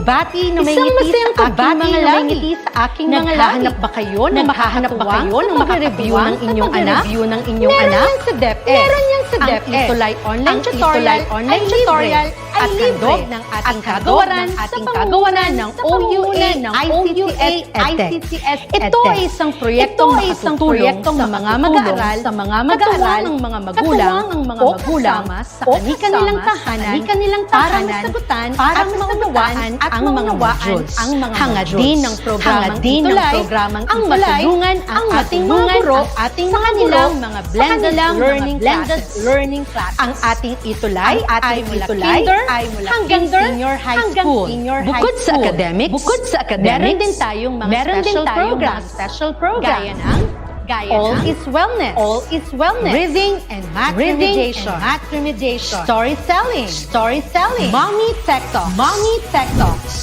pagbati na may Isang ngiti masayang sa aking pagbati mga na may labi. ngiti sa aking mga labi. Naghahanap ba kayo ng Naghahanap ba kayo ng makaka-review ng inyong anak? ng inyong Meron anak? yan sa DepEd. Meron yan sa Ang DepEd. ETUlay online Ang tutorial online ay tutorial libre. ay At libre. handog ng At ating handog kagawaran ng sa ating pamumuno ng sa pamumuno OUA ng ICTS-EAPP. ICTS-EAPP. Ito ay isang proyektong makatutulong sa mga mag-aaral, sa mga mag-aaral, katuwang ang mga magulang, o kasama sa kanilang tahanan para masagutan para at maunawaan ang mga modules. ang mga Hangad modules. din ng programang Hangad din ng ETUlay programang ang ETUlay matulungan ang ating mga guro sa kanilang mga blended learning classes. Ang ating ETUlay ay mula kinder hanggang senior high school. Bukod sa academics, meron din tayong mga special programs. All is wellness. Reading and math remediation. Storytelling. Mommy tech talk.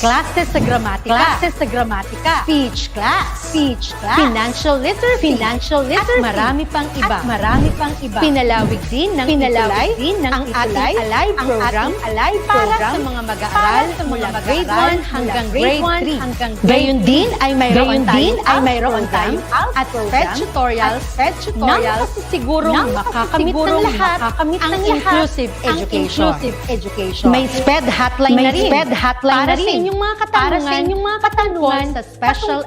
Classes sa gramatika. Speech class. Financial literacy. At marami pang iba. Pinalawig din ng ETUlay ang ating Alay program para sa mga mag-aaral mula grade 1 hanggang grade 3. Gayon din ay mayroon tayong at tutorials na sigurong makakamit ng lahat ang inclusive education. May SPED hotline na rin para sa inyong mga katanungan sa special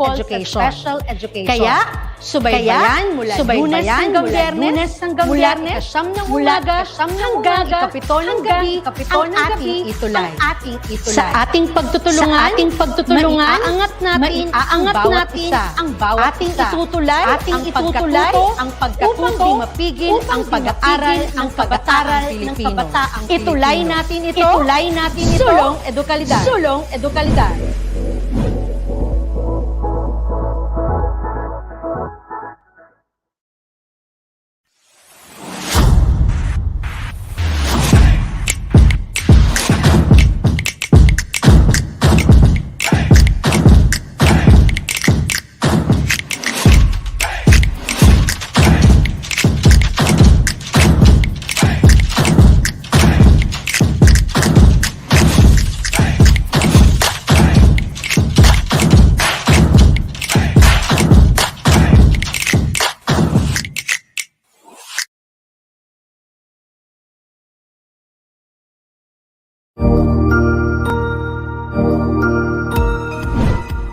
education. Kaya, subaybayan mula Lunes hanggang Biyernes mula ika-9 ng umaga hanggang ika-7 ng gabi ang ating ETUlay. Sa ating pagtutulungan, maiaangat natin ang bawat isa. Ating itutulay ang pagkatuto upang di mapigil ang pag-aaral ng kabataang Pilipino. ETUlay natin ito. Sulong edukalidad.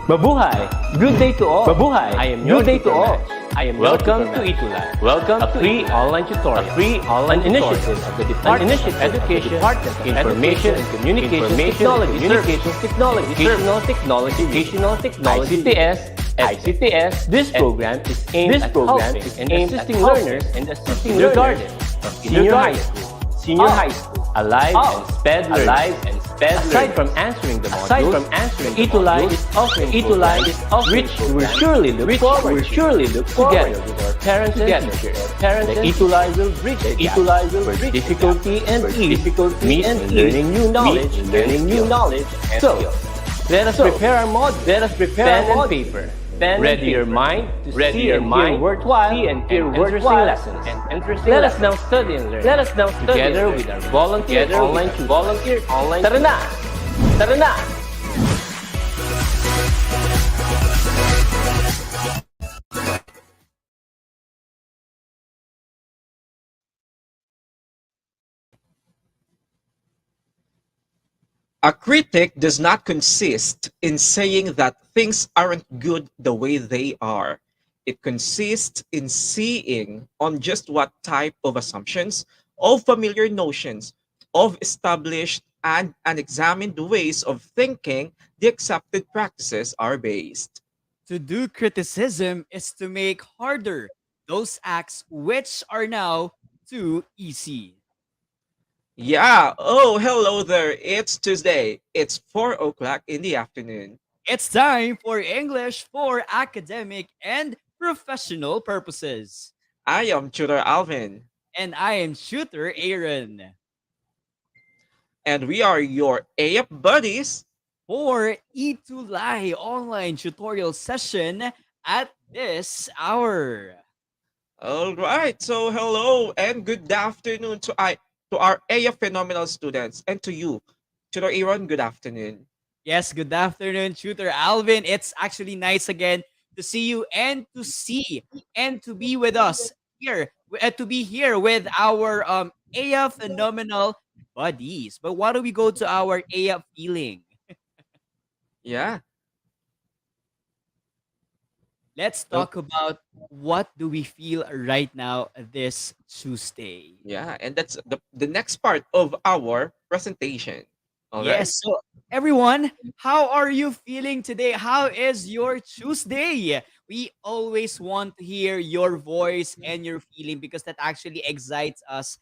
Mabuhay! Good day to all! Mabuhay! I am your day to all. I am welcome to ETUlay. Welcome to free online tutorial. A free online initiative of the Department of Education, Information and Communication Technology, Educational Technology, ICTS. This program is aimed at helping and assisting learners kindergarten, senior high school, alive and SPED learning. Aside from answering the modules, ETUlay is offering which we surely look forward together with our parents and teachers. The ETUlay will bridge the gap where difficulty and ease meet in learning new knowledge and skills. Let us prepare our modules. Pen and paper. Ready your mind to see and hear worthwhile and interesting lessons. Let us now study and learn. Together with our volunteer online. Tara na! A critic does not consist in saying that things aren't good the way they are. It consists in seeing on just what type of assumptions, of familiar notions, of established and unexamined ways of thinking the accepted practices are based. To do criticism is to make harder those acts which are now too easy. Yeah, oh, hello there. It's Tuesday. It's 4 o'clock in the afternoon. It's time for English for academic and professional purposes. I am Tutor Alvin. And I am Shooter Aaron. And we are your EAPP buddies for ETUlay online tutorial session at this hour. All right. So hello and good afternoon to our EAPP phenomenal students and to you, Tutor Aaron, good afternoon. Yes, good afternoon, Tutor Alvin. It's actually nice again to see you and to see and to be with us here, to be here with our AF phenomenal buddies. But why don't we go to our AF feeling? Yeah, Let's oh, talk about what do we feel right now this Tuesday. yeah, and that's the next part of our presentation. All right. Yes. So, everyone, how are you feeling today? How is your Tuesday? We always want to hear your voice and your feeling because that actually excites us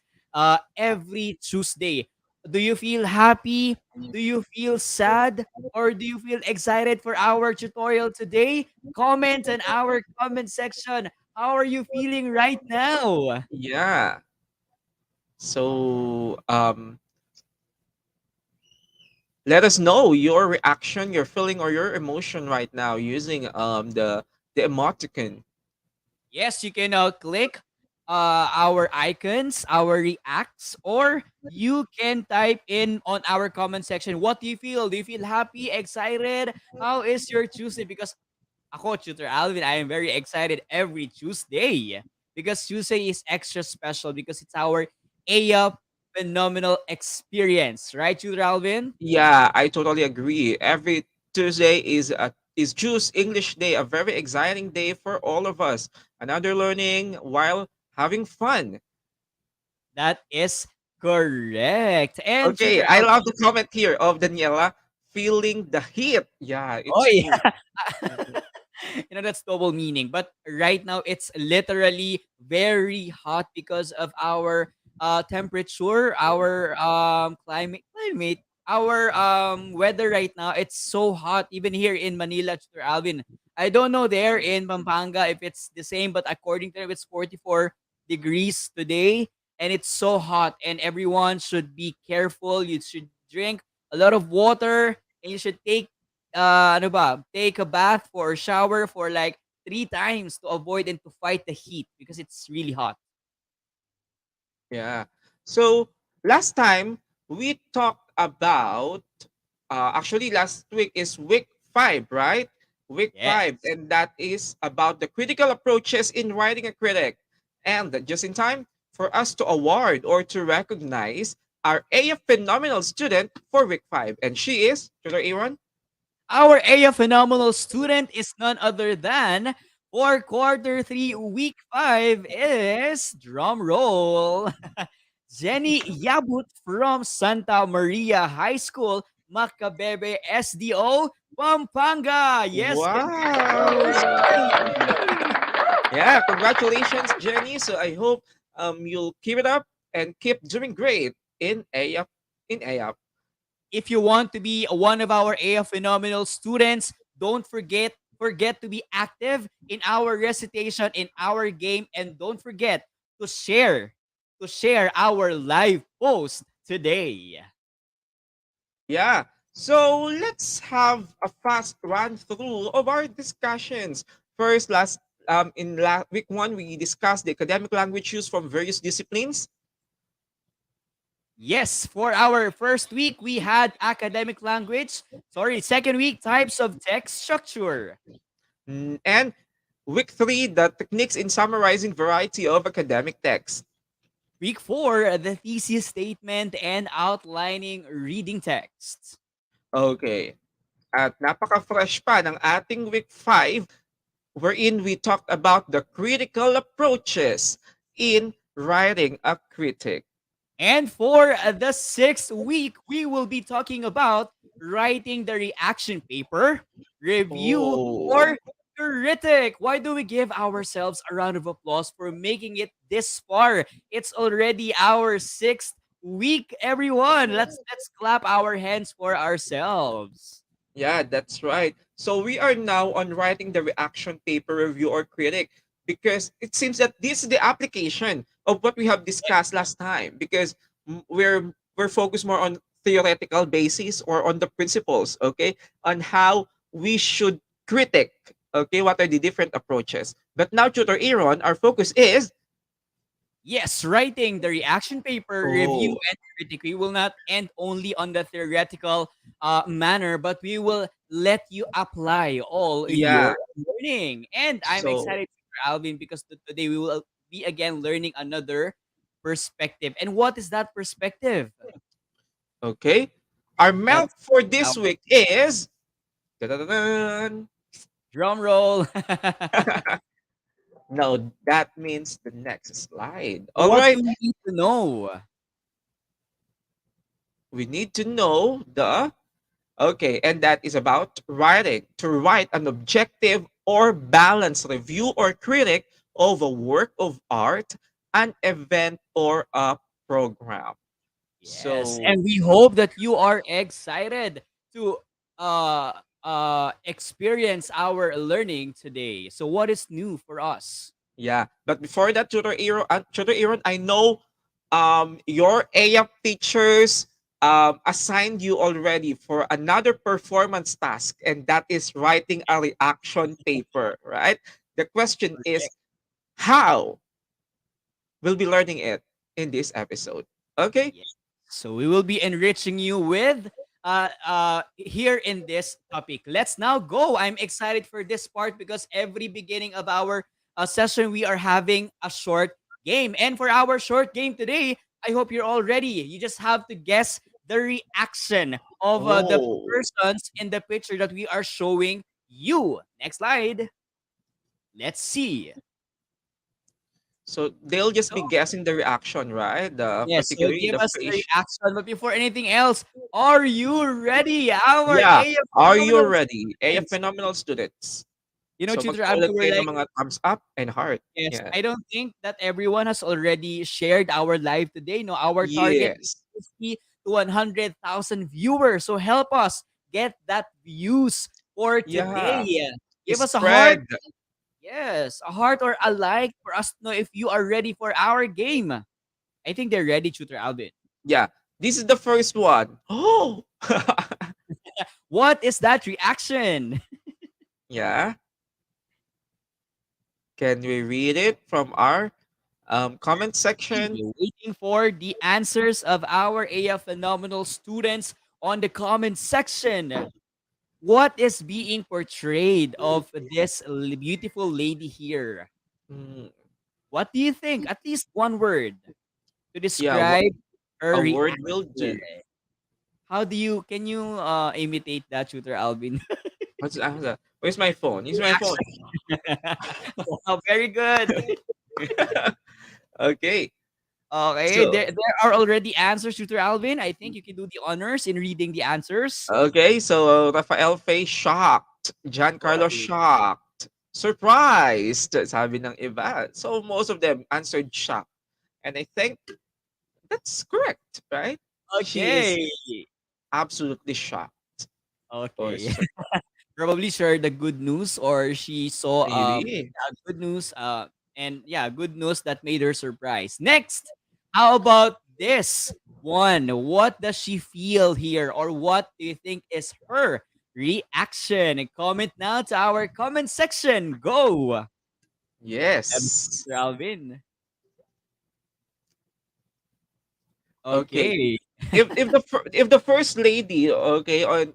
every Tuesday. Do you feel happy? Do you feel sad? Or do you feel excited for our tutorial today? Comment in our comment section. How are you feeling right now? Yeah. So let us know your reaction, your feeling, or your emotion right now using the emoticon. Yes, you can click our icons, our reacts, or you can type in on our comment section. What do you feel? Do you feel happy, excited? How is your Tuesday? Because ako, Tutor Alvin, I am very excited every Tuesday because Tuesday is extra special because it's our AYA phenomenal experience, right, Tutor Alvin? Yeah, I totally agree. Every Tuesday is Choose English Day, a very exciting day for all of us. Another learning while having fun. That is correct. And Okay, Tutor I Alvin, love the comment here of Daniela, feeling the heat. Yeah, oh it's true. yeah. Mhm. That's double meaning, but right now it's literally very hot because of our temperature, our climate, our weather right now. It's so hot even here in Manila, Mr. Alvin. I don't know there in Pampanga if it's the same, but according to them it's 44 degrees today and it's so hot and everyone should be careful. You should drink a lot of water and you should take ano ba, take a bath or shower for like 3 times to avoid and to fight the heat because it's really hot. Yeah. So last time we talked about actually last week is week 5, right? Week 5, Yes. and that is about the critical approaches in writing a critic. And just in time for us to award or to recognize our AF phenomenal student for week 5. And she is Tutor Aaron. Our A phenomenal student is none other than for quarter 3, week 5 is drum roll. Jenny Yabut from Santa Maria High School, Macabebe SDO, Pampanga. Yes, Wow. congratulations. Yeah, congratulations, Jenny. So I hope you'll keep it up and keep doing great in AF in AF. If you want to be one of our AF phenomenal students, don't forget to be active in our recitation in our game and don't forget to share our live post today. Yeah. So let's have a fast run through of our discussions. First, week 1, we discussed the academic language used from various disciplines. Yes, for our first week we had academic language. Sorry, second week types of text structure. And week 3, the techniques in summarizing variety of academic text. Week 4, the thesis statement and outlining reading texts. Okay. At napaka-fresh pa ng ating week 5 wherein we talked about the critical approaches in writing a critic. And for the sixth week, we will be talking about writing the reaction paper, review, Oh, or critic. Why do we give ourselves a round of applause for making it this far? It's already our sixth week, everyone. Let's clap our hands for ourselves. yeah, that's right. So we are now on writing the reaction paper review or critic because it seems that this is the application of what we have discussed last time because we're focused more on theoretical basis or on the principles, okay, on how we should critic, okay, what are the different approaches. But now, Tutor Aaron, our focus is Yes, writing the reaction paper, review, Oh, and critique. We will not end only on the theoretical manner, but we will let you apply all yeah. your learning. And I'm So, excited for Alvin because today we will be again learning another perspective. And what is that perspective? okay. Our mouth That's for this our week is da-da-da-dan. drum roll. No, that means the next slide. All What right. do we need to know? We need to know the okay, and that is about writing. To write an objective or balanced review or critic of a work of art, an event, or a program. Yes, So, and we hope that you are excited to experience our learning today. So what is new for us? yeah. But before that, Tutor Aaron, I know your AF teachers assigned you already for another performance task, and that is writing a reaction paper, right? The question is how we'll be learning it in this episode. Okay? Yes. So we will be enriching you with here in this topic. Let's now go. I'm excited for this part because every beginning of our session we are having a short game. And for our short game today, I hope you're all ready. You just have to guess the reaction of the Oh. persons in the picture that we are showing you. Next slide. Let's see. So they'll just So be guessing the reaction, right? The yes, so particularly give the us the face. reaction. But before anything else, are you ready? Our Yeah. AF Are you phenomenal ready? AF students. phenomenal students. You know, So Tutor Abby, magsulat we're kayo ng like, mga thumbs up and heart. yes, Yeah. I don't think that everyone has already shared our live today. No, our target is Yes. 50 to 100,000 viewers. So help us get that views for Yeah. today. Give us a heart. Spread. Yes, a heart or a like for us to know if you are ready for our game. I think they're ready, Tutor Alvin. Yeah. This is the first one. Oh. What is that reaction? Yeah. Can we read it from our comment section? Waiting for the answers of our AF phenomenal students on the comment section. What is being portrayed of this beautiful lady here? Mm, What do you think? At least one word to yeah, describe her a word will reaction. do. How do you can you imitate that, Shooter Alvin? What's that? Where's my phone? Here's my phone. Reaction. Wow, very good. Okay. Okay, So, there are already answers, Shooter Alvin. I think you can do the honors in reading the answers. okay. So, Rafael Faye shocked. Giancarlo Wow. shocked. Surprised. Sabi ng iba. So, most of them answered shocked. And I think that's correct, right? She is Okay. absolutely shocked. Or Okay. Probably shared the good news or she saw maybe. good news and yeah, good news that made her surprised. Next, how about this one? What does she feel here or what do you think is her reaction? Comment now to our comment section. Go. Yes. Mr. Alvin. Okay. Okay. If the first lady, okay, on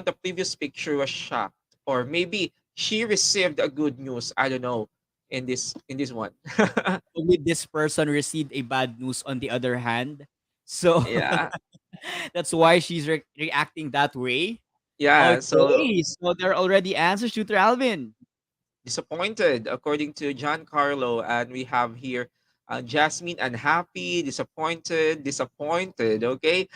the previous picture was shocked, or maybe she received a good news, I don't know, in this one. With this person received a bad news on the other hand. So Yeah. that's why she's reacting that way. Yeah, so Okay, so there are already answers, Shooter Alvin. disappointed according to John Carlo, and we have here Jasmine unhappy, disappointed, okay?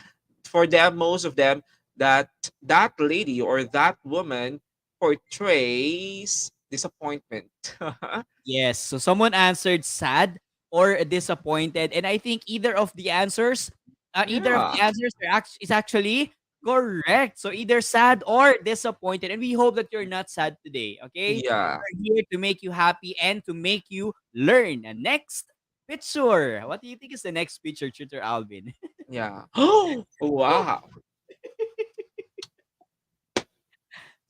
For them, most of them, that that lady or that woman portrays disappointment. Yes, so someone answered sad or disappointed, and I think either of Yeah. the answers is actually correct. So either sad or disappointed, and we hope that you're not sad today. Okay, Yeah. we're here to make you happy and to make you learn. And next picture, what do you think is the next picture, Tutor Alvin? Yeah. Oh, wow.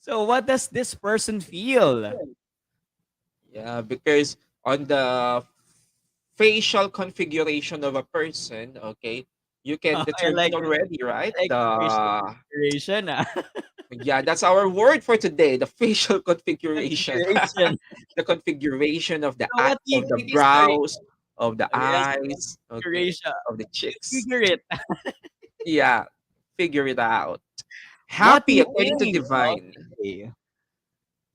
So what does this person feel? Yeah, because on the facial configuration of a person, okay, you can I determine like already, right? facial The configuration. Yeah, that's our word for today, the facial configuration. Configuration. The configuration of So what do you of the think is correct? brows, of the Yes, eyes, okay, configuration. of the cheeks. Figure it. Yeah, figure it out. What do Happy you according to think? divine. Okay. Let's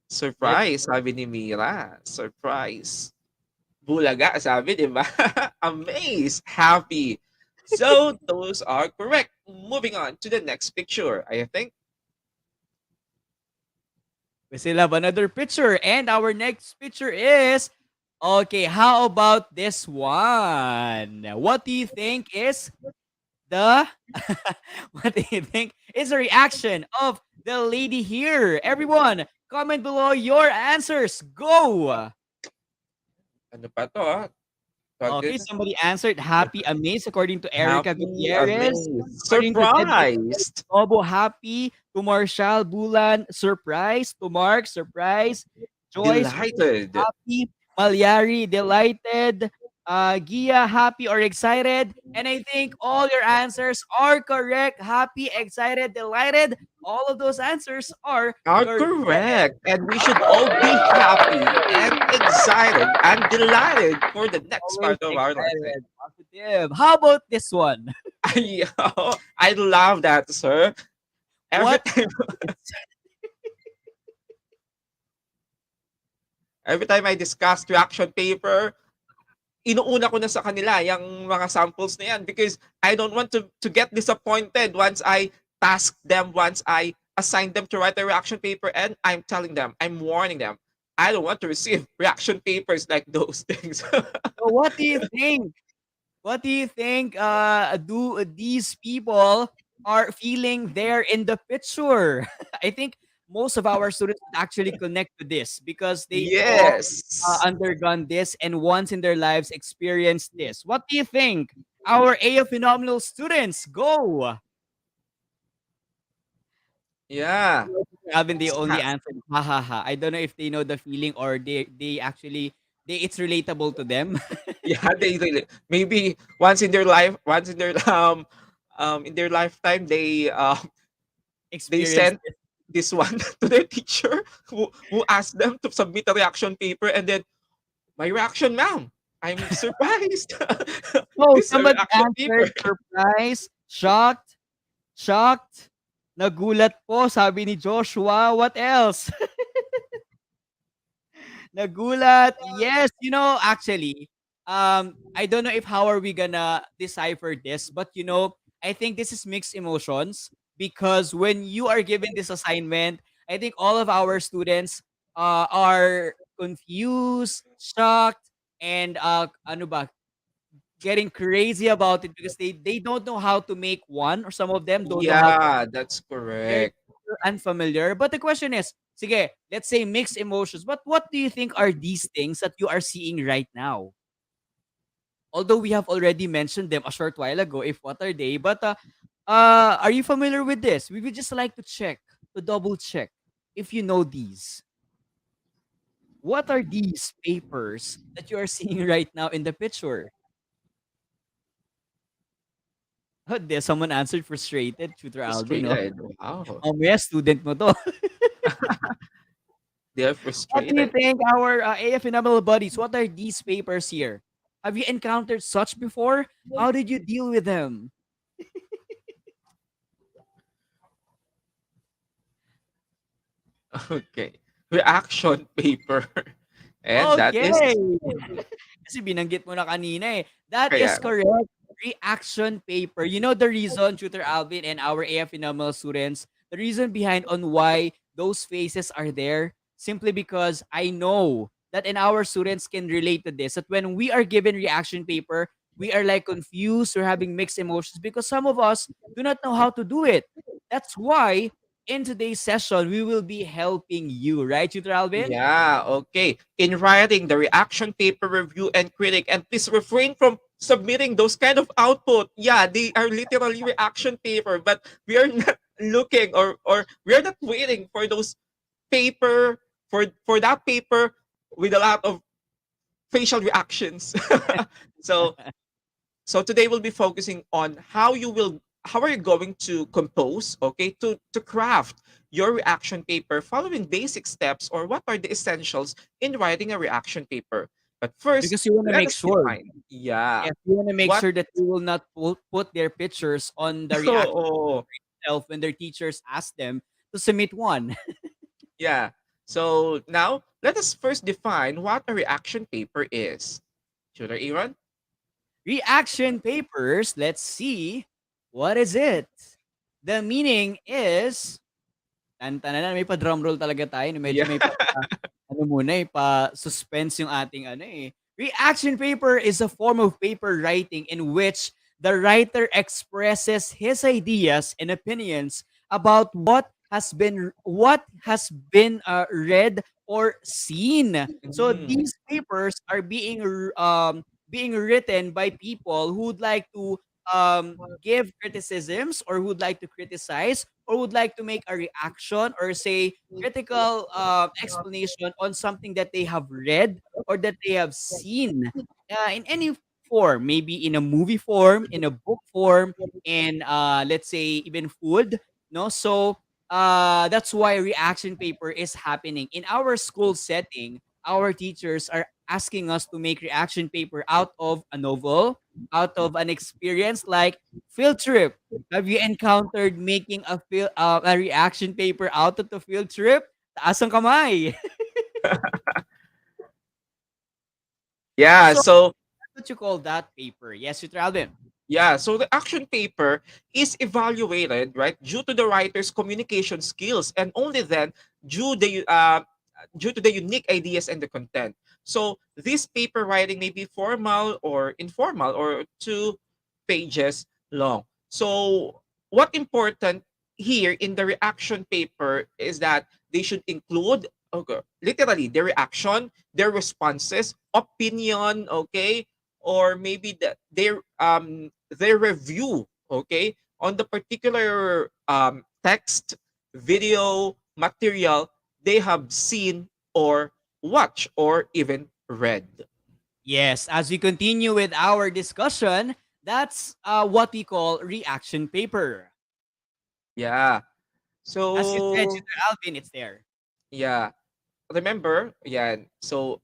Surprise, sabi ni Mira. Surprise. Bulaga, sabi, di ba? Amazed, happy. So those are correct. Moving on to the next picture. I think we still have another picture. And our next picture is okay, how about this one? What do you think is the what do you think is the reaction of the lady here? Everyone, comment below your answers. Go. ano pa to, ah? Tawag Okay, dito, somebody answered happy, amazed, according to Erica happy, Gutierrez. amazed, According to DepEd surprised, Obo, happy. To Marshall Bulan, surprise. To Mark, surprise. Joyce, delighted. happy. Malyari, delighted. Gia, happy or excited. And I think all your answers are correct. Happy, excited, delighted. All of those answers are Are correct. correct. And we should all be happy and excited and delighted for the next Always part of our lesson. excited, positive. How about this one? I love that, sir. Every What time every time I discuss reaction paper, inuuna ko na sa kanila yung mga samples na yan because I don't want to get disappointed once I task them, once I assign them to write a reaction paper, and I'm telling them, I'm warning them, I don't want to receive reaction papers like those things. so what do you think? What do you think do these people are feeling there in the picture? I think most of our students would actually connect to this because they all Yes. undergone this and once in their lives experienced this. What do you think? Our A phenomenal students, go. Yeah. Haven't they only Sa- answered ha ha ha? I don't know if they know the feeling or they actually it's relatable to them. yeah, they really maybe once in their life, once in their lifetime, they Experience sent this one to their teacher who asked them to submit a reaction paper, and then my reaction, ma'am, I'm surprised. oh, This is a somebody reaction paper. answered surprise, shocked, shocked, nagulat po, sabi ni Joshua. What else? Nagulat. Yes, actually, I don't know if how are we gonna decipher this, but I think this is mixed emotions because when you are given this assignment, I think all of our students are confused, shocked, and ano ba, getting crazy about it because they don't know how to make one, or some of them don't know how to. Yeah, that's They're correct. unfamiliar. But the question is, sige, let's say mixed emotions. But what do you think are these things that you are seeing right now? Although we have already mentioned them a short while ago, if what are they? But are you familiar with this? We would just like to check, to double check if you know these. What are these papers that you are seeing right now in the picture? Oh, there's someone answered frustrated, Tutor Alvin, no? Frustrated. Wow. Mamaya student mo to. They're What do you frustrated. think, our AFNML buddies? What are these papers here? Have you encountered such before? How did you deal with them? Okay. Reaction paper. And that is Okay. Kasi binanggit mo na kanina eh. That is kaya correct. Reaction paper. You know the reason, Tutor Alvin and our AFNML students, the reason behind on why those faces are there, simply because I know that in our students can relate to this, that when we are given reaction paper, we are like confused or having mixed emotions because some of us do not know how to do it. That's why in today's session, we will be helping you, right, Tutor Alvin? yeah, okay. In writing the reaction paper review and critic, and please refrain from submitting those kind of output. Yeah, they are literally reaction paper, but we are not looking or we are not waiting for those paper for that paper with a lot of facial reactions. so so today we'll be focusing on how are you going to compose, okay, to craft your reaction paper following basic steps, or what are the essentials in writing a reaction paper. But first, Because you want to let make us sure. define, yeah, Yes, you want to make what. sure that they will not put their pictures on the reaction Oh, itself when their teachers ask them to submit one. yeah. So now let us first define what a reaction paper is. Should I, Aaron? Reaction papers, let's see. What is it? The meaning is, tan-tanan, may pa-drum roll talaga tayo, no? Medyo Yeah. may ano muna eh, pa-suspense yung ating ano eh. Reaction paper is a form of paper writing in which the writer expresses his ideas and opinions about what has been read or seen. So Mm, these papers are being written by people who would like to give criticisms, or who would like to criticize, or would like to make a reaction, or say critical explanation on something that they have read or that they have seen in any form, maybe in a movie form, in a book form, in let's say even food. No, so that's why reaction paper is happening in our school setting. Our teachers are asking us to make reaction paper out of a novel, out of an experience like field trip. Have you encountered making a reaction paper out of the field trip? Taas ang kamay. yeah. So, So that's what you call that paper. Yes, Sir Alvin. yeah, so the action paper is evaluated, right, due to the writer's communication skills, and only then due the due to the unique ideas and the content. So this paper writing may be formal or informal or 2 pages long. So what important here in the reaction paper is that they should include, okay, literally their reaction, their responses, opinion, okay, or maybe their review, okay, on the particular text, video, material they have seen or watched or even read. Yes, as we continue with our discussion, that's what we call reaction paper. Yeah. As you said, So Sir Alvin, it's there. yeah, remember, yeah. So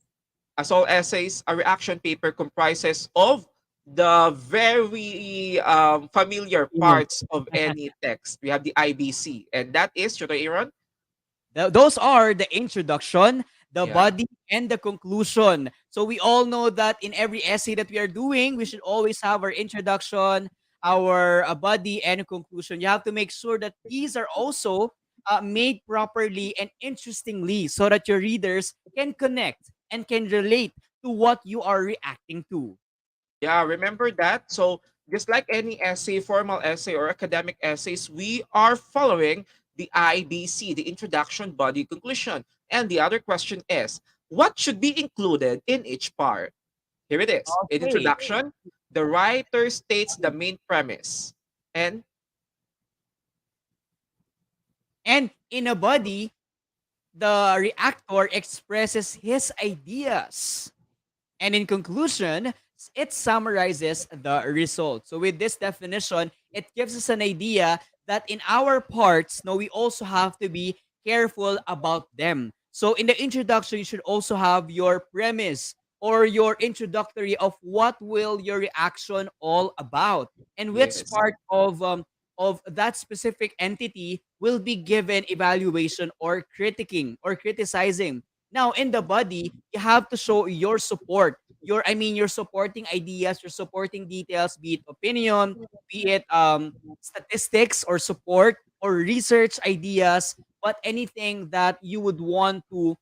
as all essays, a reaction paper comprises of the very familiar Mm. parts of any text. We have the IBC, and that is, should I, Aaron? Those are the introduction, the Yeah. body, and the conclusion. So we all know that in every essay that we are doing, we should always have our introduction, our body, and conclusion. You have to make sure that these are also made properly and interestingly, so that your readers can connect and can relate to what you are reacting to. Yeah, remember that. So just like any essay, formal essay or academic essays, we are following the IBC, the introduction, body, conclusion. And the other question is, what should be included in each part? Here it is. In Okay. introduction, the writer states the main premise. And And in a body, the reactor expresses his ideas. And in conclusion, it summarizes the result. So with this definition, it gives us an idea that in our parts, no, we also have to be careful about them. So in the introduction, you should also have your premise or your introductory of what will your reaction all about, and which yes, part of that specific entity will be given evaluation or critiquing or criticizing. Now, in the body, you have to show your support. Your supporting ideas, your supporting details, be it opinion, be it statistics or support or research ideas, but anything that you would want to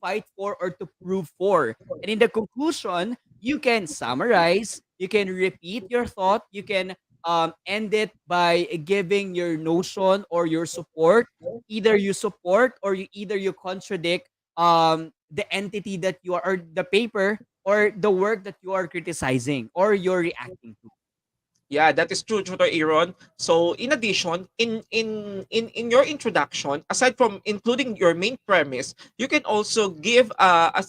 fight for or to prove for. And in the conclusion, you can summarize, you can repeat your thought, you can end it by giving your notion or your support. Either you support or you contradict the entity that you are, or the paper or the work that you are criticizing or you're reacting to. Yeah, that is true, Tutor Aaron. So, in addition, in your introduction, aside from including your main premise, you can also give a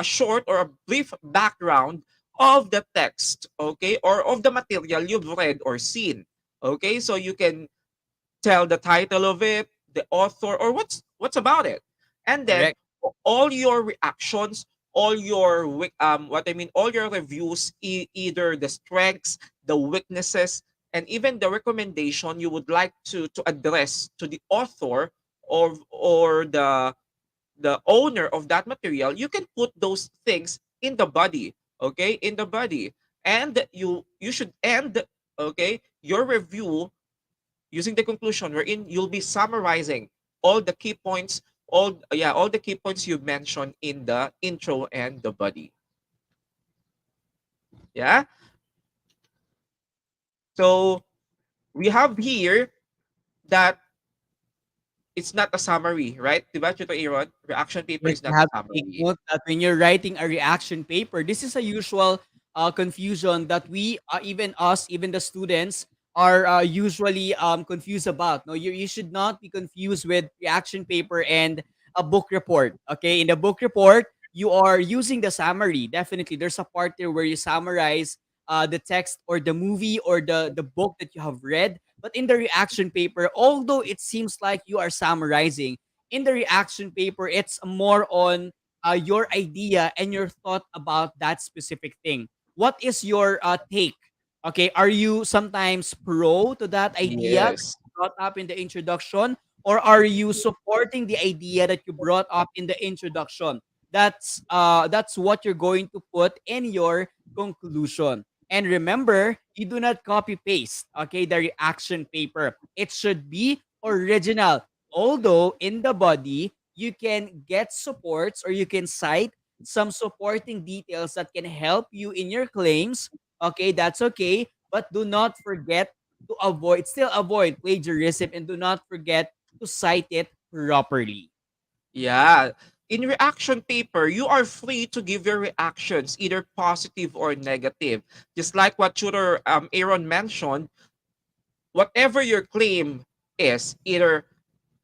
short or a brief background of the text, okay, or of the material you've read or seen. Okay, so you can tell the title of it, the author, or what's about it, and then Correct. all your reactions, all your what I mean, all your reviews, either the strengths, the weaknesses, and even the recommendation you would like to address to the author or the owner of that material. You can put those things in the body, okay, in the body, and you should end, okay, your review using the conclusion wherein you'll be summarizing all the key points, all the key points you mentioned in the intro and the body. Yeah. So we have here that it's not a summary, right? Diba, Tutor Aaron? Reaction paper Yes, is you not a have to take summary. note that when you're writing a reaction paper, this is a usual confusion that we, even us, even the students, are usually confused about. No, you should not be confused with reaction paper and a book report. Okay, in the book report, you are using the summary. Definitely, there's a part there where you summarize the text or the movie or the book that you have read. But in the reaction paper, although it seems like you are summarizing, in the reaction paper, it's more on your idea and your thought about that specific thing. What is your take? Okay, are you sometimes pro to that idea that Yes. you brought up in the introduction, or are you supporting the idea that you brought up in the introduction? That's what you're going to put in your conclusion. And remember, you do not copy paste, okay, the reaction paper. It should be original. Although in the body, you can get supports or you can cite some supporting details that can help you in your claims. Okay, that's okay. But do not forget to still avoid plagiarism, and do not forget to cite it properly. Yeah. In reaction paper, you are free to give your reactions, either positive or negative. Just like what Tutor Aaron mentioned, whatever your claim is, either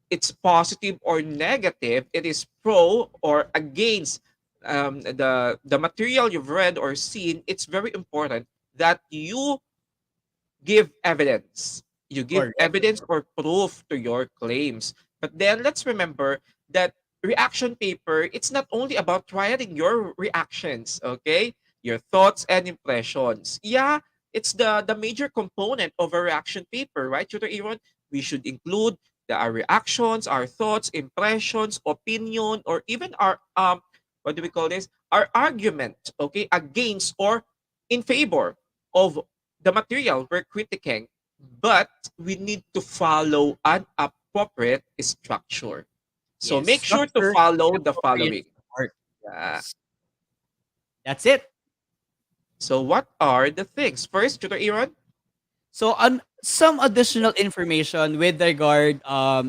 it's positive or negative, it is pro or against the material you've read or seen, it's very important that you give evidence. You give Correct. evidence or proof to your claims. But then let's remember that reaction paper, it's not only about writing your reactions, okay? Your thoughts and impressions. Yeah, it's the major component of a reaction paper, right, Tutor Aaron? We should include our reactions, our thoughts, impressions, opinion, or even our what do we call this? Our argument, okay, against or in favor of the material we're critiquing, but we need to follow an appropriate structure. So Yes, make sure to structure follow and the appropriate following. support. Yeah. That's it. So what are the things? First, Tutor Aaron? So on some additional information with regard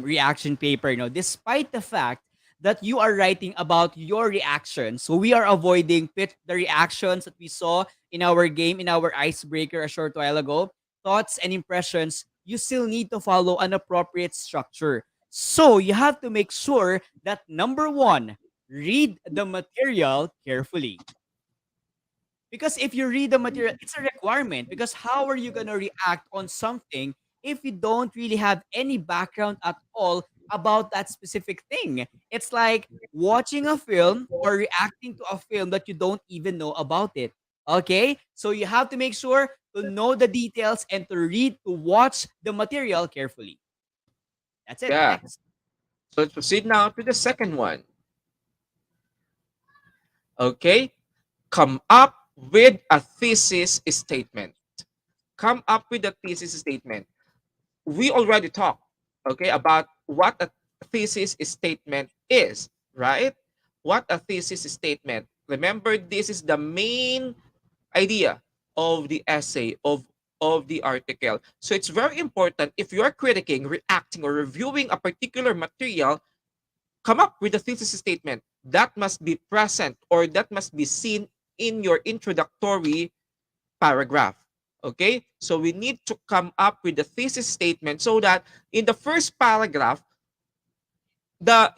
reaction paper, despite the fact that you are writing about your reaction, so we are avoiding the reactions that we saw in our game, in our icebreaker a short while ago, thoughts and impressions, you still need to follow an appropriate structure. So you have to make sure that number one, read the material carefully. Because if you read the material, it's a requirement. Because how are you going to react on something if you don't really have any background at all about that specific thing? It's like watching a film or reacting to a film that you don't even know about it. Okay? So you have to make sure to know the details and to watch the material carefully. That's it. Yeah. Next. So let's proceed now to the second one. Okay. Come up with a thesis statement. Come up with a thesis statement. We already talked, okay, about what a thesis statement is, right? What a thesis statement. Remember, this is the main idea of the essay of the article. So it's very important if you are critiquing, reacting, or reviewing a particular material, come up with a thesis statement that must be present or that must be seen in your introductory paragraph. Okay, so we need to come up with the thesis statement so that in the first paragraph,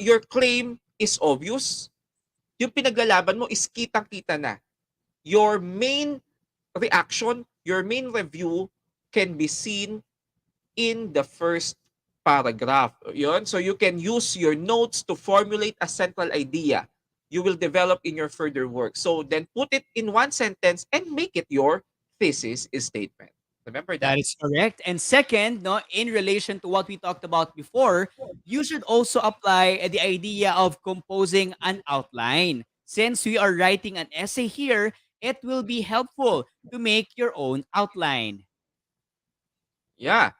your claim is obvious. Yung pinaglalaban mo is kitang-kita na. Your main reaction, your main review can be seen in the first paragraph. Yun. So you can use your notes to formulate a central idea you will develop in your further work. So then put it in one sentence and make it your thesis statement. Remember That that. is correct. And second, no, in relation to what we talked about before, you should also apply the idea of composing an outline. Since we are writing an essay here, it will be helpful to make your own outline. Yeah.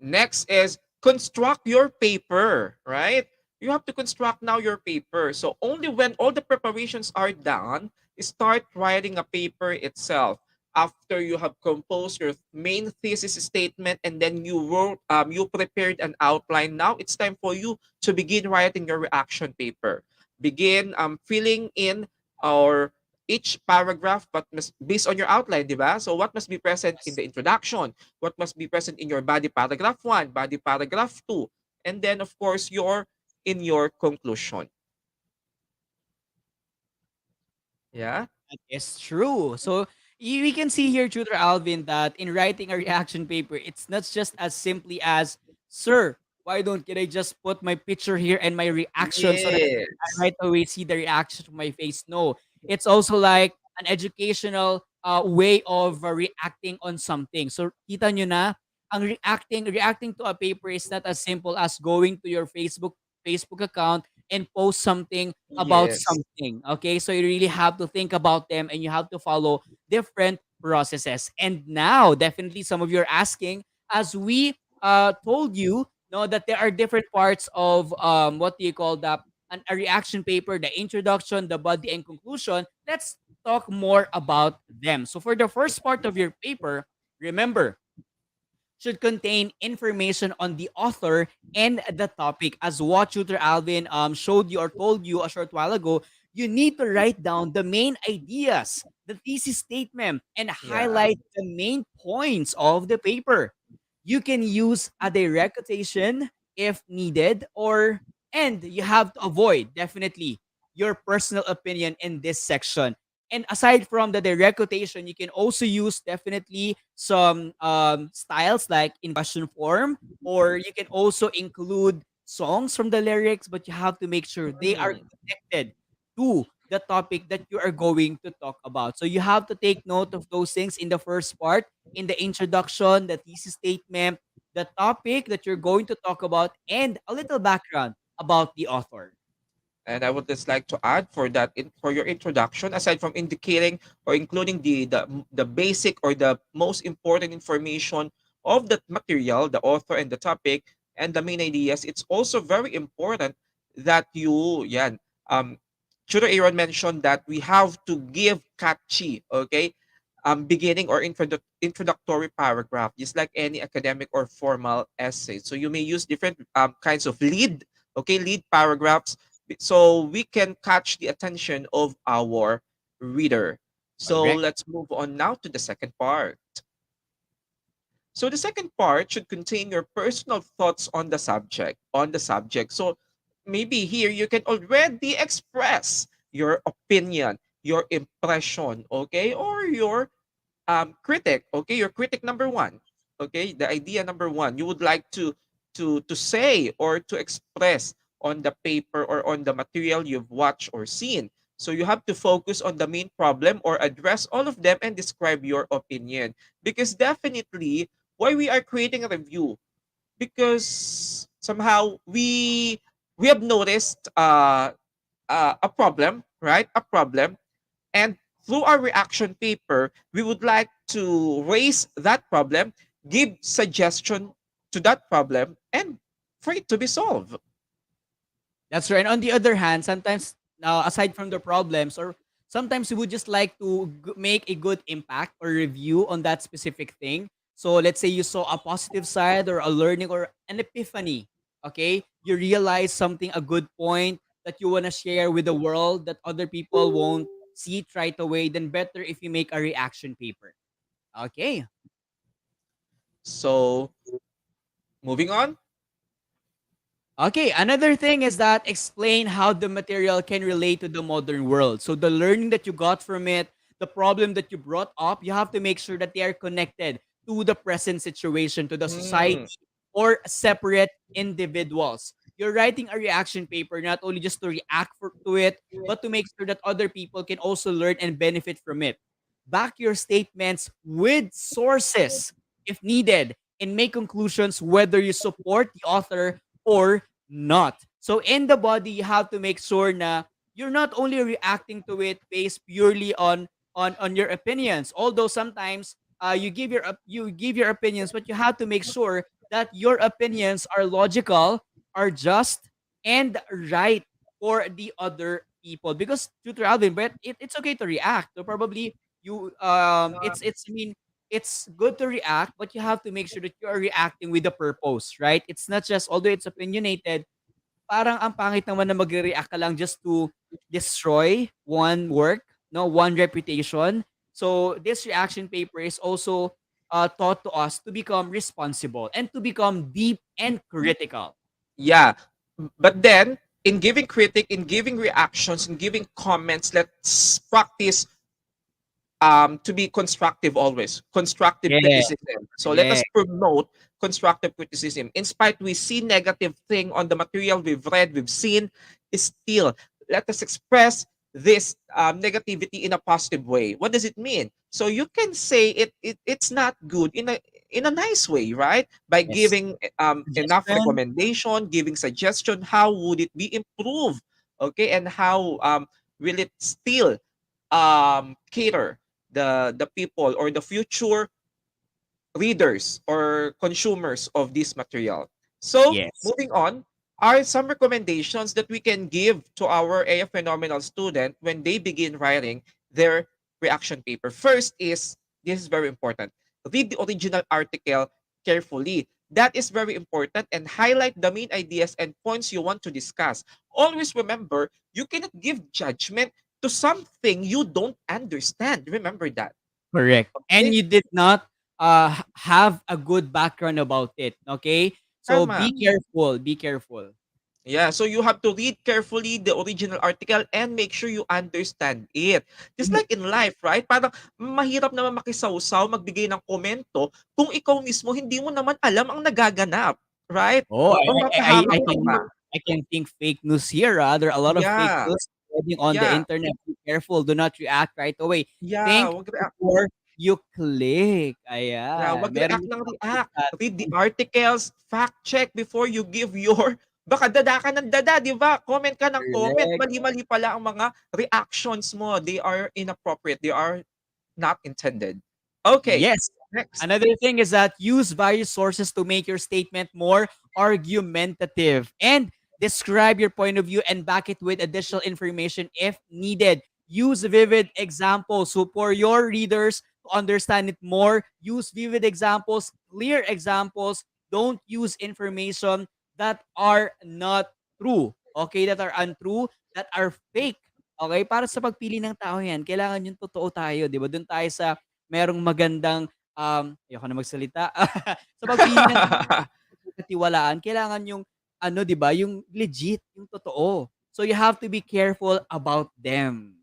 Next is construct your paper, right? You have to construct now your paper. So only when all the preparations are done, start writing a paper itself. After you have composed your main thesis statement and then you prepared an outline. Now it's time for you to begin writing your reaction paper. Begin filling in or each paragraph, but based on your outline, di ba? So what must be present in the introduction? What must be present in your body paragraph 1, body paragraph 2, and then of course in your conclusion. Yeah? That is true. So we can see here, Tutor Alvin, that in writing a reaction paper, it's not just as simply as, "Sir, why don't can I just put my picture here and my reaction so that I Yes. right away see the reaction to my face?" No, it's also like an educational way of reacting on something. So kita nyo na, ang reacting to a paper is not as simple as going to your Facebook account and post something about Yes. something. Okay, so you really have to think about them and you have to follow different processes. And now, definitely, some of you are asking, as we told you, know that there are different parts of what do you call that? A reaction paper, the introduction, the body, and conclusion. Let's talk more about them. So, for the first part of your paper, remember, should contain information on the author and the topic. As what Tutor Alvin showed you or told you a short while ago, you need to write down the main ideas, the thesis statement, and Yeah. highlight the main points of the paper. You can use a direct quotation if needed, or and you have to avoid definitely your personal opinion in this section. And aside from the direct quotation, you can also use definitely some styles like in question form, or you can also include songs from the lyrics, but you have to make sure they are Mhm. connected to the topic that you are going to talk about. So you have to take note of those things in the first part, in the introduction, the thesis statement, the topic that you're going to talk about, and a little background about the author. And I would just like to add for that for your introduction, aside from indicating or including the basic or the most important information of that material, the author and the topic and the main ideas, it's also very important that Tutor Aaron mentioned that we have to give catchy, okay, beginning or introductory paragraph, just like any academic or formal essay. So you may use different kinds of lead paragraphs so we can catch the attention of our reader. So Correct. let's move on now to the second part. So the second part should contain your personal thoughts on the subject. So maybe here you can already express your opinion, your impression, okay, or your critic, okay, your critic number one, okay, the idea number one you would like to say or to express on the paper or on the material you've watched or seen. So you have to focus on the main problem or address all of them and describe your opinion, because definitely why we are creating a review, because somehow we have noticed a problem, right, a problem, and through our reaction paper, we would like to raise that problem, give suggestion to that problem, and for it to be solved. That's right. And on the other hand, sometimes aside from the problems, or sometimes we would just like to make a good impact or review on that specific thing. So let's say you saw a positive side or a learning or an epiphany. Okay, you realize something, a good point that you want to share with the world that other people won't see it right away. Then better if you make a reaction paper. Okay. So, moving on. Okay, another thing is that explain how the material can relate to the modern world. So the learning that you got from it, the problem that you brought up, you have to make sure that they are connected to the present situation, to the society, Mm, or separate individuals. You're writing a reaction paper not only just to react to it, but to make sure that other people can also learn and benefit from it. Back your statements with sources if needed and make conclusions whether you support the author or not. So in the body, you have to make sure na you're not only reacting to it based purely on your opinions. Although sometimes you give your opinions, but you have to make sure that your opinions are logical, are just, and right for the other people. Because to Alvin, but it's okay to react. So probably it's I mean it's good to react, but you have to make sure that you are reacting with a purpose, right? It's not just, although it's opinionated, parang ang pangit naman na magre-react ka lang just to destroy one work, no, one reputation. So this reaction paper is also taught to us to become responsible and to become deep and critical. yeah. But then, in giving critic, in giving reactions, in giving comments, let's practice to be constructive always, constructive Yeah, criticism. So let yeah. us promote constructive criticism. In spite we see negative thing on the material we've read, we've seen, still let us express this negativity in a positive way. What does it mean? So you can say it's not good in a nice way, right? By Yes. giving enough Suggestion. recommendation, giving suggestion, how would it be improved? Okay, and how will it still cater the people or the future readers or consumers of this material. So, Yes. moving on, are some recommendations that we can give to our AF Phenomenal student when they begin writing their reaction paper. First is, this is very important, read the original article carefully. That is very important, and highlight the main ideas and points you want to discuss. Always remember, you cannot give judgment to something you don't understand. Remember that. Correct. And Okay? you did not have a good background about it. Okay. So Tama. be careful. Be careful. Yeah, so you have to read carefully the original article and make sure you understand it. Just like in life, right? Parang mahirap naman makisawsaw, magbigay ng komento kung ikaw mismo hindi mo naman alam ang nagaganap, right? Oh, Mapapahamak ka pa. I can think fake news here. There are a lot of fake Yeah, news spreading on the yeah, internet. Be careful. Do not react right away. yeah. Think Wag react. before you click. Yeah, Ayan. wag Meron react din ng ako react. nakita. Read the articles, fact check before you give your baka dada ka ng dada, di ba? Comment ka ng comment. Correct. Mali-mali pala ang mga reactions mo. They are inappropriate. They are not intended. Okay, Yes. next. Another thing is that use various sources to make your statement more argumentative and describe your point of view and back it with additional information if needed. Use vivid examples. So for your readers to understand it more, use vivid examples, clear examples. Don't use information that are not true. Okay, that are untrue, that are fake. Okay, para sa pagpili ng tao yan, kailangan yung totoo tayo, di ba? Doon tayo sa merong magandang, ayoko na magsalita. Sa pagpili ng pagkakatiwalaan, kailangan yung ano, 'di ba, yung legit, yung totoo. So you have to be careful about them.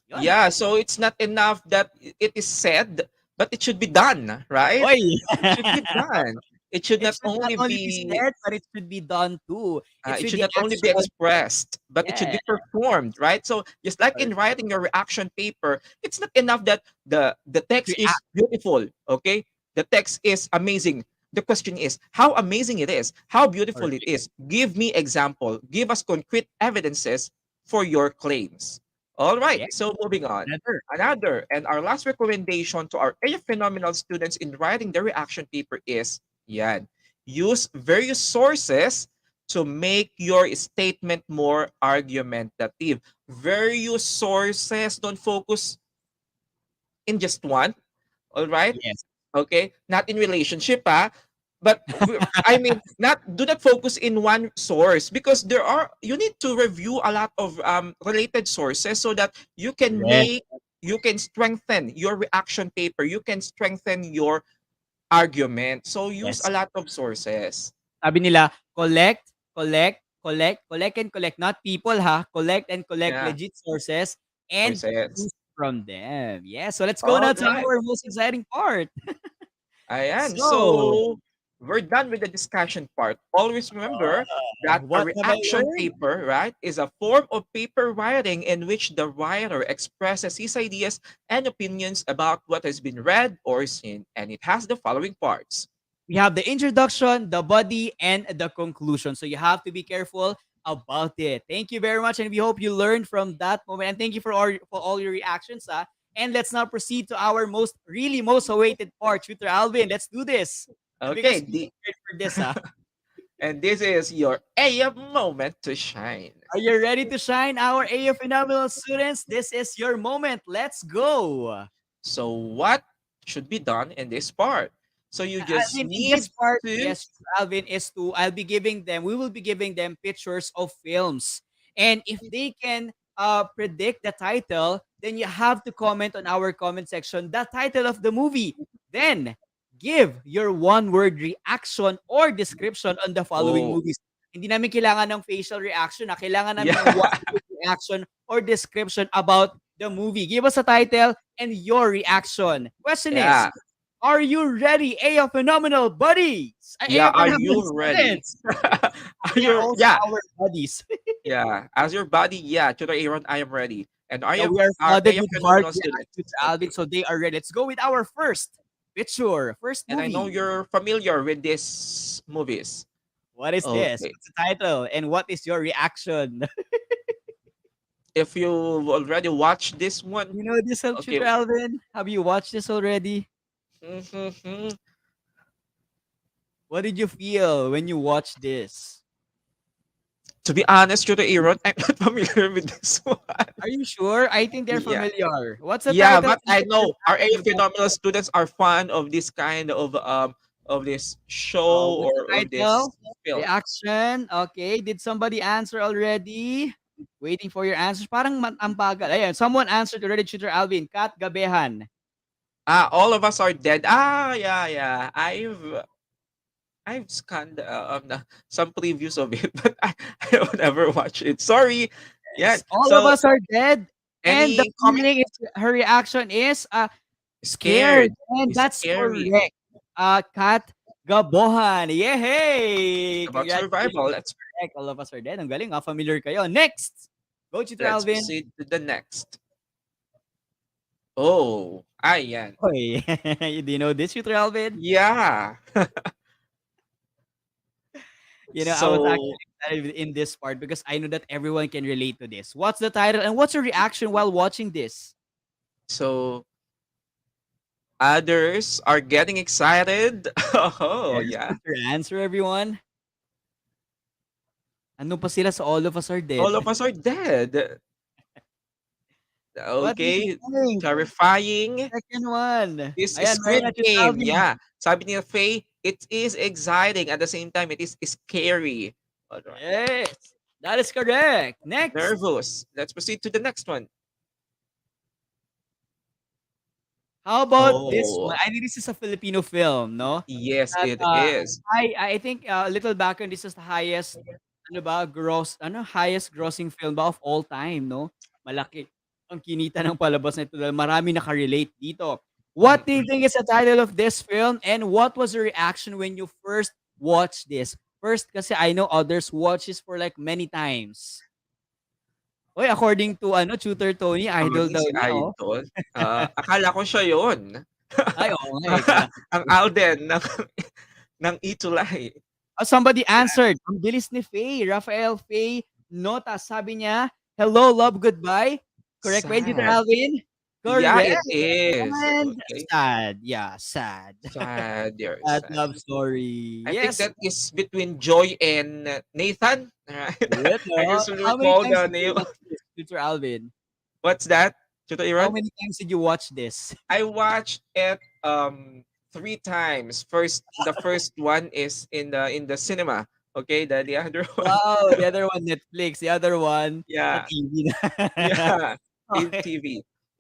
'Yun. Yeah, so it's not enough that it is said, but it should be done, right? Oy. It should be done. It should It not should not only only be be said, but it should be done too. It it should should be not only be actual. expressed, but it should Yeah. be performed, right? So just like in writing your reaction paper, it's not enough that the text is React. beautiful, okay? The text is amazing. The question is how amazing it is, how beautiful it is. Give me example. Give us concrete evidences for your claims. All right. Yeah. So moving on. Another. Another and our last recommendation to our AF Phenomenal students in writing the reaction paper is yan. Use various sources to make your statement more argumentative. Various sources, don't focus in just one. All right? Yes. Okay? Not in relationship, but I mean, not do not focus in one source because you need to review a lot of related sources so that Correct. you can strengthen your reaction paper. You can strengthen your argument. So use a Yes. lot of sources. Sabi nila, collect, collect, collect, collect and collect, not people ha, collect and collect Yeah, legit sources and sources. choose from them. Yeah, so let's go All now to right. our most exciting part. Ayan. So, So, we're done with the discussion part. Always remember that a what have I reaction learned? paper, right, is a form of paper writing in which the writer expresses his ideas and opinions about what has been read or seen. And it has the following parts. We have the introduction, the body, and the conclusion. So you have to be careful about it. Thank you very much, and we hope you learned from that moment. And thank you for all your reactions. And let's now proceed to our most awaited part. Tutor Alvin, let's do this. The Okay, biggest wait for this. and this is your AM moment to shine. Are you ready to shine, our AF phenomenal students? This is your moment. Let's go. So, what should be done in this part? So, you just Alvin, in this need part, to. yes, Alvin, is to we will be giving them pictures of films. And if they can predict the title, then you have to comment on our comment section the title of the movie. Then give your one-word reaction or description on the following Oh, movies. Hindi namin kailangan ng facial reaction. Kailangan namin ng yeah. one-word reaction or description about the movie. Give us a title and your reaction. Question is, Yeah. are you ready, AO phenomenal buddies? Yeah. AO Are phenomenal you ready? students. Are They are you, also yeah. our buddies. Yeah, as your body, yeah, to the Aaron, I am ready. And Yeah, we are are flooded you with hard phenomenal students? reactions, Alvin, Okay. so they are ready. Let's go with our first picture, first And I know movie. you're familiar with these movies. What is this? Okay. What's the title? And what is your reaction? If you've already watched this one, You know this, okay. Tutor Alvin? Have you watched this already? Mhm. What did you feel when you watched this? To be honest, to the Aaron, I'm not familiar with this one. Are you sure? I think they're Yeah. familiar. What's the Yeah, title? but I know our A Tutor phenomenal students are fond of this kind of this show What's the or of this title? film. Reaction. Okay. Did somebody answer already? Waiting for your answers. Parang ang bagal. Ayan. Someone answered already, Tutor Alvin. Kat Gabehan. All of us are dead. Yeah, yeah. I've scanned some previews of it, but I don't ever watch it. Sorry. Yeah. Yes. All of So us are dead. And the any comment? meaning is her reaction is Scared. scared. And It's that's scary. correct. Kat Gabohan. Yay! About Congratulations. survival. Let's Correct. All of us are dead. Ang galing. Familiar kayo. Next. Go, Tutor let's Alvin. proceed to the next. Oh, ayan. Oy. Do you know this, Tutor Alvin? Yeah. I was So actually excited in this part because I know that everyone can relate to this. What's the title and what's your reaction while watching this? so others are getting excited. Oh, Yes, yeah. what's your answer, everyone? Ano pa sila sa All of Us Are Dead? All of us are dead. What do you Okay. think? Terrifying. Second one. This is Ayan, Squid Marina Game. Tisalvi. Yeah. Sabi ni Faye, it is exciting. At the same time, it is scary. All right. Yes, that is correct. Next. Nervous. Let's proceed to the next one. How about this Oh, one? I think this is a Filipino film, no? yes, That, it is. I think a little background, this is the highest highest grossing film ba of all time, no? Malaki ang kinita ng palabas na ito dahil marami naka-relate dito. What do you Mm-mm. think is the title of this film and what was the reaction when you first watched this? First kasi I know others watch this for like many times. Oy, according to Tutor Tony, idol Tony daw si niya, oh. Idol. Akala ko siya yun. Ay, oo nga eh. Ang Alden ng ETUlay. Somebody answered. Ang bilis ni Faye. Rafael Faye Nota. Sabi niya, hello, love, goodbye. Correct ba yun, Tutor Sad. Alvin? Yeah, Correct. it is. And Okay. sad. Yeah, sad. Sad. You're Sad sad. love story. I think Yes. that is between Joy and Nathan. Alright. Good, I no? just How many recall times the did you name. watch this, Tutor Alvin? What's that? Tutor How Iran? many times did you watch this? I watched it 3 times. The first one is in the cinema. Okay, the other one. Wow, the other one Netflix. The other one sa Yeah. TV na. Yeah. In Okay. TV.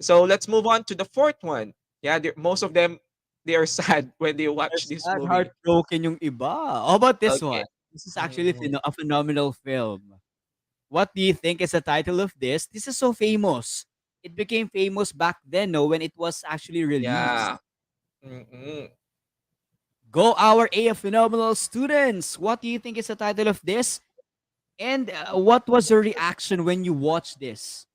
So let's move on to the fourth one. Yeah, most of them they are sad when they watch this Sad, movie. heartbroken yung iba. How about this Okay. one? This is actually Mhm. a phenomenal film. What do you think is the title of this? This is so famous. It became famous back then, no, when it was actually released. Yeah. Mm-mm. Go our A phenomenal students. What do you think is the title of this? And what was your reaction when you watched this?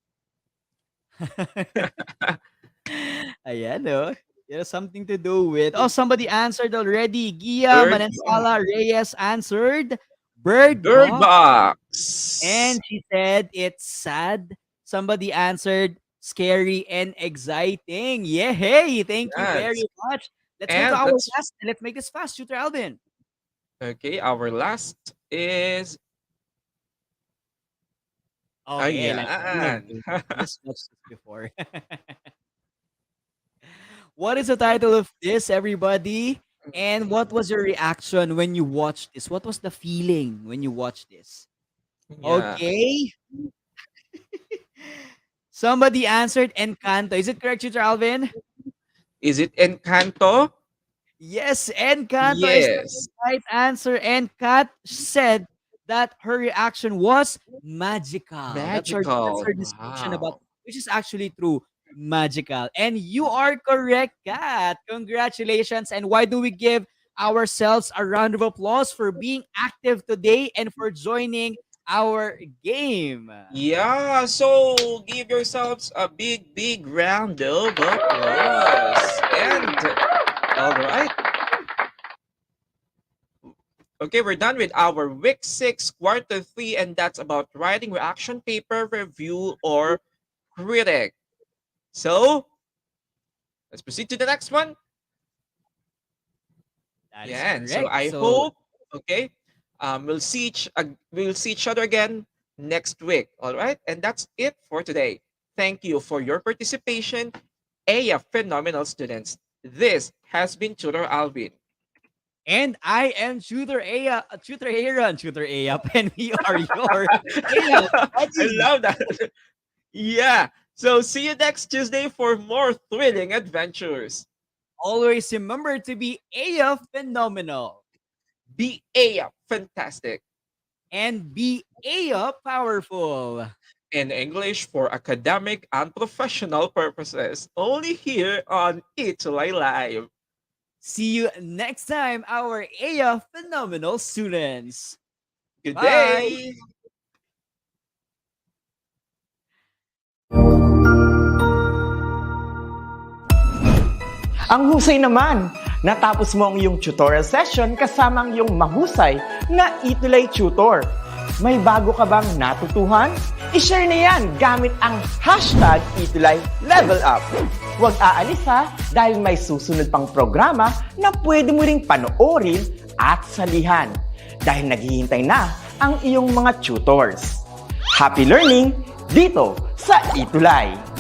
Ayan, no? It has something to do with. Oh, somebody answered already. Gia Bird Manansala Reyes answered Bird Bird Box. Box. And she said it's sad. Somebody answered scary and exciting. Yeah, hey, thank you very Yes. much. Let's go to And our let's last. Let's make this fast, Tutor Alvin. okay. Our last is Okay, ayan. let's watch this before. What is the title of this, everybody? And what was your reaction when you watched this? What was the feeling when you watched this? Yeah. Okay. Somebody answered Encanto. Is it correct, Tutor Alvin? Is it Encanto? Yes, Encanto is the Yes. right answer. And Kat said that her reaction was magical. That's Magical. her description about, Wow. which is actually true. Magical. And you are correct, Kat. Congratulations. And why do we give ourselves a round of applause for being active today and for joining our game? Yeah, so give yourselves a big, big round of applause. And all right. Okay, we're done with our week 6, quarter 3, and that's about writing reaction paper, review, or critic. So let's proceed to the next one. That is Yeah, and so correct. I So hope, okay, we'll see each other again next week. All right, and that's it for today. Thank you for your participation, AF phenomenal students. This has been Tutor Alvin. and I am Tutor Aya, Tutor Aaron, Tutor Ayap, and we are your Ayap I buddies. love that. Yeah. So see you next Tuesday for more thrilling adventures. Always remember to be AF phenomenal Be AF fantastic. and be AF powerful. In English for academic and professional purposes. Only here on ETUlay Live. See you next time, our AF phenomenal students. Good Bye. day. Ang husay naman! Natapos mo ang iyong tutorial session kasama ang iyong mahusay na ETUlay tutor. May bago ka bang natutuhan? I-share na yan gamit ang hashtag #ETUlayLevelUp. Huwag aalis ha dahil may susunod pang programa na pwede mo ring panoorin at salihan dahil naghihintay na ang iyong mga tutors. Happy learning dito sa ETUlay!